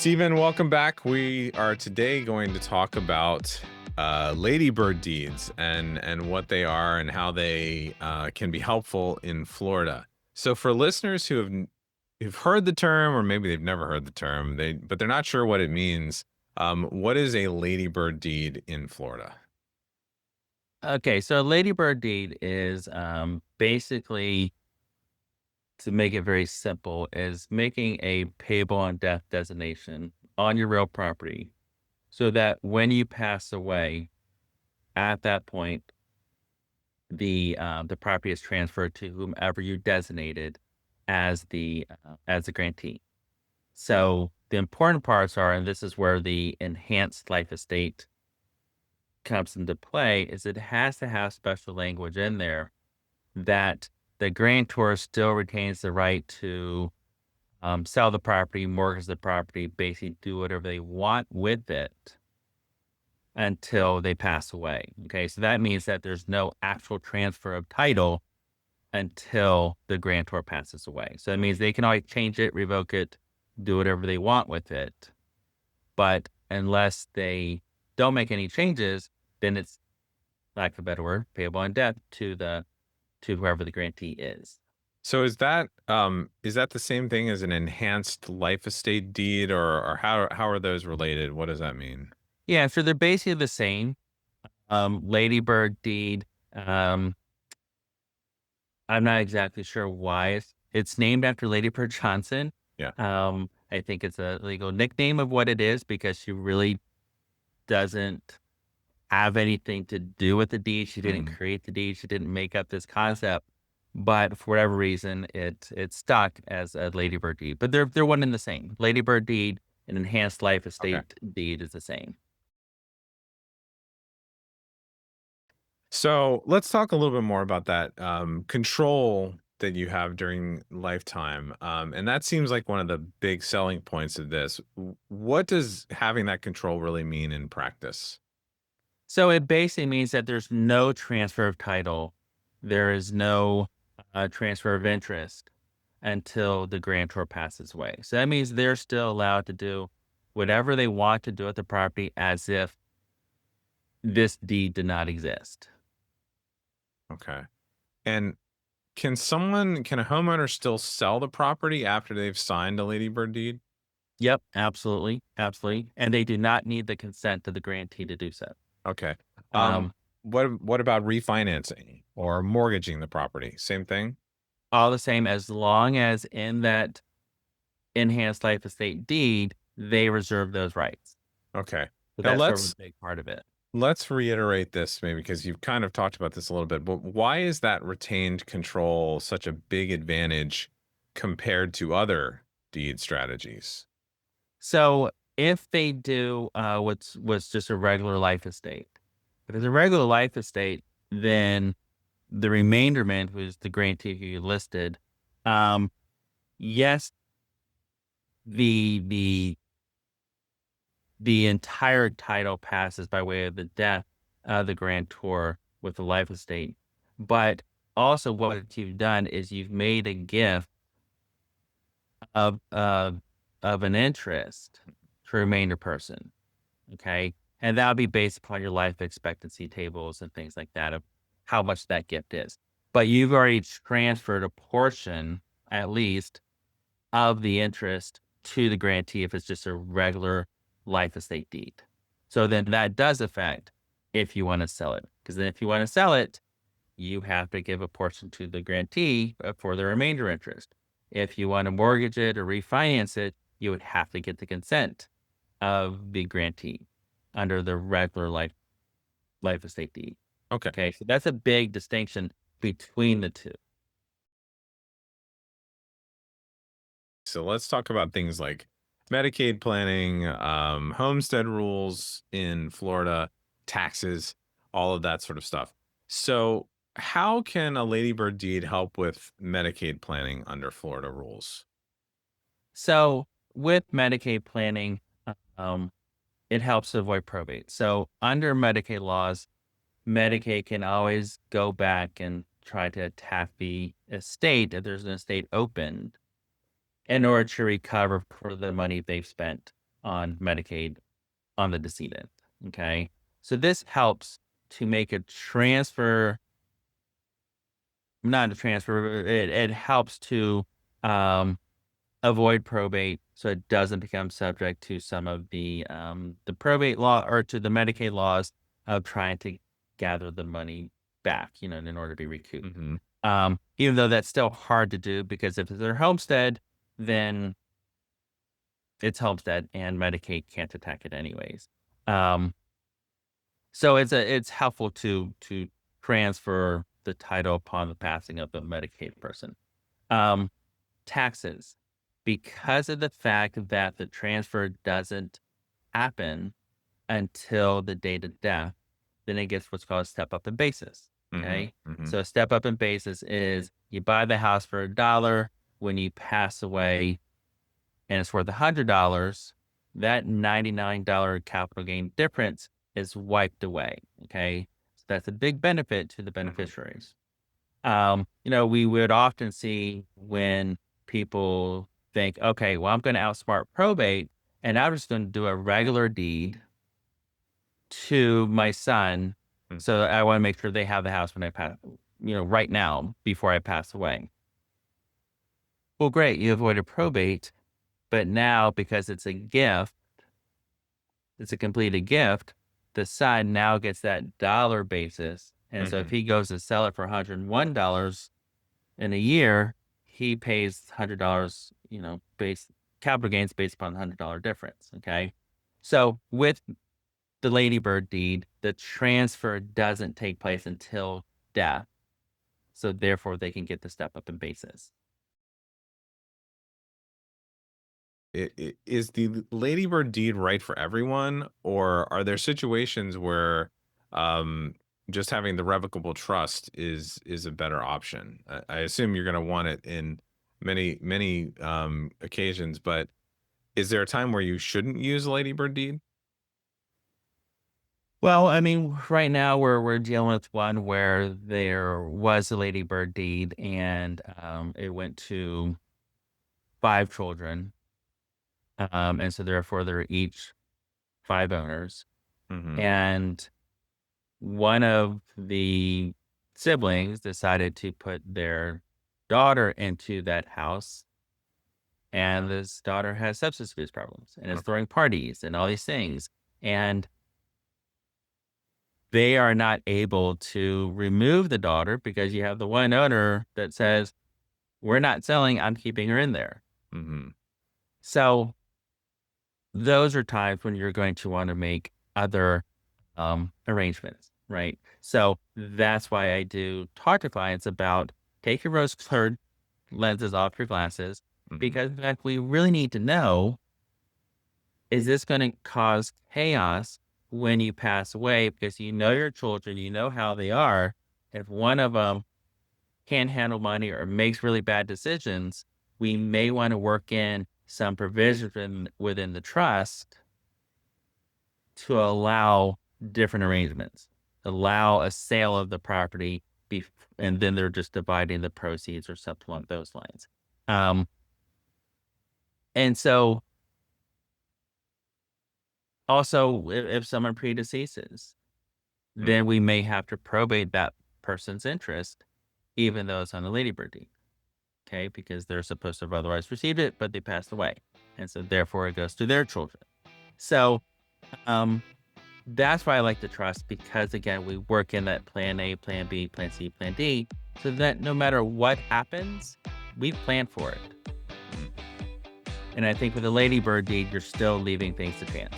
Stephen, welcome back. We are today going to talk about ladybird deeds and what they are and how they can be helpful in Florida. So, for listeners who've heard the term, or maybe they've never heard the term, but they're not sure what it means. What is a ladybird deed in Florida? Okay, so a ladybird deed is basically, to make it very simple, is making a payable on death designation on your real property so that when you pass away, at that point, the property is transferred to whomever you designated as the grantee. So the important parts are, and this is where the enhanced life estate comes into play, is it has to have special language in there that the grantor still retains the right to sell the property, mortgage the property, basically do whatever they want with it until they pass away. Okay, so that means that there's no actual transfer of title until the grantor passes away. So that means they can always change it, revoke it, do whatever they want with it. But unless they don't make any changes, then it's, lack of a better word, payable on death to whoever the grantee is. So, is that the same thing as an enhanced life estate deed, or how are those related? What does that mean? Yeah, so they're basically the same. Ladybird deed. Um, I'm not exactly sure why it's named after Lady Bird Johnson. Yeah. I think it's a legal nickname of what it is because she really doesn't have anything to do with the deed. She didn't Mm. create the deed. She didn't make up this concept. But for whatever reason, it's stuck as a Ladybird deed. But they're one and the same. Ladybird deed and enhanced life Okay. estate deed is the same. So let's talk a little bit more about that control that you have during lifetime. And that seems like one of the big selling points of this. What does having that control really mean in practice? So it basically means that there's no transfer of title. There is no transfer of interest until the grantor passes away. So that means they're still allowed to do whatever they want to do with the property as if this deed did not exist. Okay. And can a homeowner still sell the property after they've signed a ladybird deed? Yep, absolutely, absolutely. And they do not need the consent of the grantee to do so. Okay. Um, Um, what about refinancing or mortgaging the property? Same thing? all the same, as long as in that enhanced life estate deed, they reserve those rights. Okay. So Now that's sort of a big part of it. let's reiterate this maybe because you've kind of talked about this a little bit, but why is that retained control such a big advantage compared to other deed strategies? So if they do what's just a regular life estate, if it's a regular life estate, then the remainderment, who's the grantee who you listed, um, yes, the the the entire title passes by way of the death of the grantor with the life estate. But also what you've done is you've made a gift of of an interest to a remainder person. Okay. And that'll be based upon your life expectancy tables and things like that of how much that gift is. But you've already transferred a portion, at least, of the interest to the grantee if it's just a regular life estate deed. So then that does affect if you want to sell it. Because then if you want to sell it, you have to give a portion to the grantee for the remainder interest. If you want to mortgage it or refinance it, you would have to get the consent of the grantee under the regular life estate deed. Okay. Okay, so that's a big distinction between the two. So let's talk about things like Medicaid planning, homestead rules in Florida, taxes, all of that sort of stuff. So, how can a ladybird deed help with Medicaid planning under Florida rules? So with Medicaid planning, um, it helps to avoid probate. So under Medicaid laws, Medicaid can always go back and try to attack the estate if there's an estate opened in order to recover for the money they've spent. on Medicaid on the decedent. Okay. So this helps to make a transfer, not a transfer, it helps to um, avoid probate so it doesn't become subject to some of the probate law or to the Medicaid laws of trying to gather the money back, in order to be recouped. Hmm. Even though that's still hard to do because if it's their homestead, then it's homestead and Medicaid can't attack it anyways. Um, so it's helpful to transfer the title upon the passing of the Medicaid person. Um, Taxes, because of the fact that the transfer doesn't happen until the date of death, then it gets what's called a step up in basis. Hmm. Okay. Hmm. So a step up in basis is you buy the house for $1. When you pass away and it's worth $100, that $99 capital gain difference is wiped away. Okay. So that's a big benefit to the beneficiaries. We would often see when people think, okay, well, I'm going to outsmart probate and I'm just going to do a regular deed to my son. So I want to make sure they have the house when I pass, right now before I pass away. Well, great. You avoided probate, but now because it's a gift, it's a completed gift, the son now gets that dollar basis. And so if Hmm. he goes to sell it for $101, in a year, he pays $100, base capital gains based upon the $100 difference. Okay. So with the Ladybird deed, the transfer doesn't take place until death. So therefore they can get the step up in basis. Is the ladybird deed right for everyone, or are there situations where um, just having the revocable trust is a better option? I assume you're going to want it in many occasions, but is there a time where you shouldn't use a ladybird deed? Well, I mean, right now we're dealing with one where there was a Ladybird deed and it went to 5 children. And so therefore there are each 5 owners. Hmm. And one of the siblings decided to put their daughter into that house, and this daughter has substance abuse problems and is Okay. throwing parties and all these things. And they are not able to remove the daughter because you have the one owner that says, we're not selling, I'm keeping her in there. Hmm. So those are times when you're going to want to make other arrangements, right? So that's why I do talk to clients about take your rose-colored lenses off your glasses Hmm. because in fact, we really need to know, is this going to cause chaos when you pass away? Because you know your children, you know how they are. If one of them can't handle money or makes really bad decisions, we may want to work in some provisions within the trust to allow different arrangements, allow a sale of the property, and then they're just dividing the proceeds or something along those lines. Um, and so also, if someone predeceases, then we may have to probate that person's interest, even though it's on the Ladybird deed. Okay, because they're supposed to have otherwise received it, but they passed away, and so therefore it goes to their children. So, um, that's why I like to trust because again, we work in that plan A, plan B, plan C, plan D, so that no matter what happens, we plan for it. And I think with the Ladybird deed, you're still leaving things to chance.